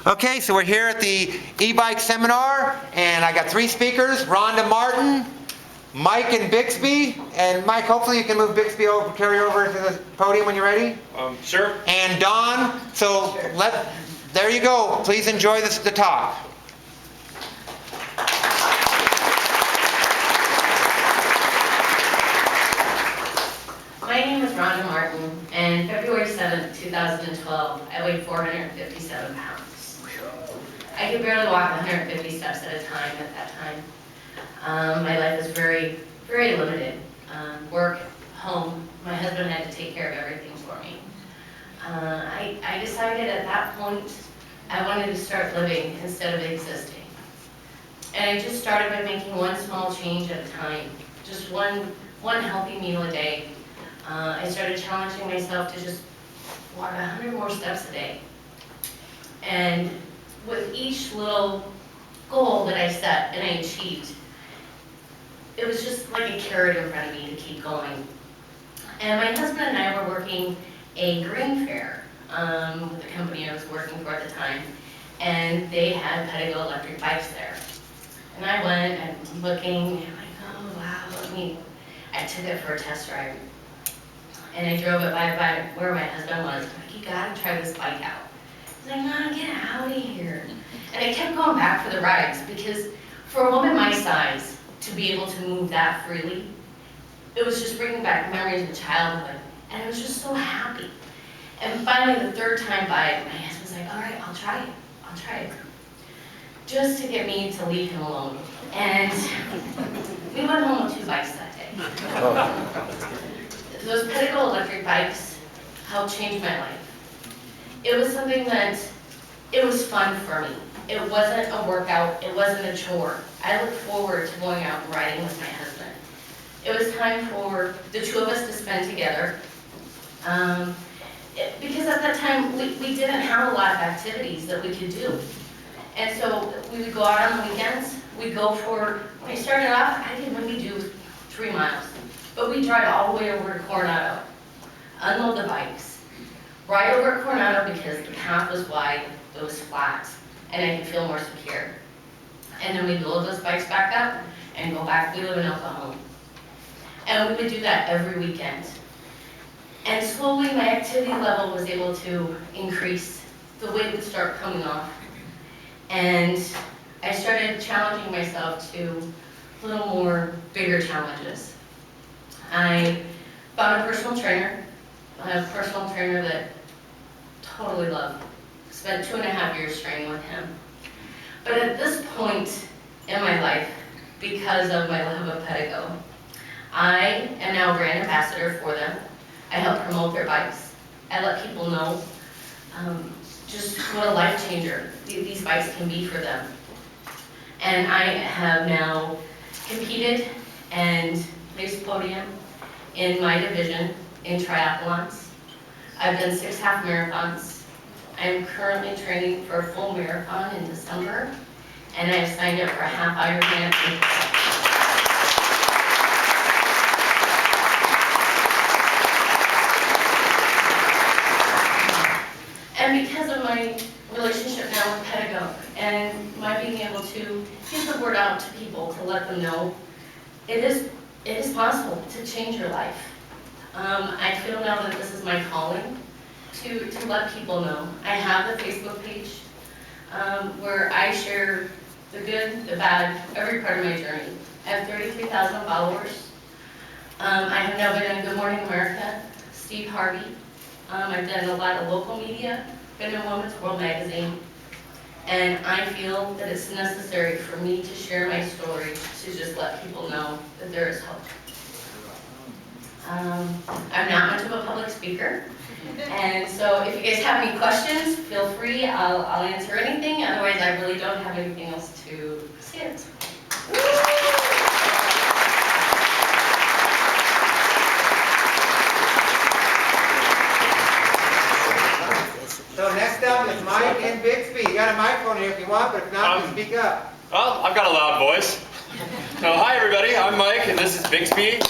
Okay, so we're here at the e-bike seminar, and I got three speakers, Rhonda Martin, Mike and Bixby. And Mike, hopefully you can move Bixby over, carry over to the podium when you're ready. Sure. And Don, so there you go. Please enjoy the talk. My name is Rhonda Martin, and February 7th, 2012, I weighed 457 pounds. I could barely walk 150 steps at a time at that time. My life was very, very limited. Work, home, my husband had to take care of everything for me. I decided at that point I wanted to start living instead of existing. And I just started by making one small change at a time, just one healthy meal a day. I started challenging myself to just walk 100 more steps a day. And with each little goal that I set and I achieved, it was just like a carrot in front of me to keep going. And my husband and I were working a green fair with the company I was working for at the time, and they had pedal electric bikes there. And I went and looking, and I'm like, oh wow, I took it for a test drive. And I drove it by where my husband was. I'm like, you gotta try this bike out. He's like, no, get out of here. And I kept going back for the rides because for a woman my size to be able to move that freely, it was just bringing back memories of childhood. And I was just so happy. And finally, the third time by, my husband's like, all right, I'll try it. Just to get me to leave him alone. And we went home with 2 bikes that day. Those pedal electric bikes helped change my life. It was something that, it was fun for me. It wasn't a workout, it wasn't a chore. I looked forward to going out and riding with my husband. It was time for the two of us to spend together. Because at that time, we didn't have a lot of activities that we could do. And so we would go out on the weekends, we'd go for, when I started off, I could maybe do 3 miles. But we drive all the way over to Coronado, unload the bikes, ride over to Coronado because the path was wide, it was flat, and I could feel more secure. And then we'd load those bikes back up and go back. We live in Oklahoma. And we would do that every weekend. And slowly my activity level was able to increase. The weight would start coming off. And I started challenging myself to a little more bigger challenges. I found a personal trainer that totally loved. Spent 2.5 years training with him. But at this point in my life, because of my love of Pedigo, I am now a brand ambassador for them. I help promote their bikes. I let people know just what a life changer these bikes can be for them. And I have now competed and placed podium in my division in triathlons. I've done 6 half marathons. I'm currently training for a full marathon in December, and I've signed up for a half Ironman. And because of my relationship now with Pedigo and my being able to get the word out to people to let them know it is possible to change your life. I feel now that this is my calling to let people know. I have the Facebook page where I share the good, the bad, every part of my journey. I have 33,000 followers. I have now been in Good Morning America, Steve Harvey. I've done a lot of local media, been in Women's World magazine, and I feel that it's necessary for me to share my story to just let people know that there is hope. I'm not much of a public speaker, and so if you guys have any questions, feel free. I'll answer anything. Otherwise, I really don't have anything else to say. So next up is Mike and Bixby. You got a microphone here if you want, but if not, just speak up. Well, I've got a loud voice. So hi everybody, I'm Mike and this is Bixby.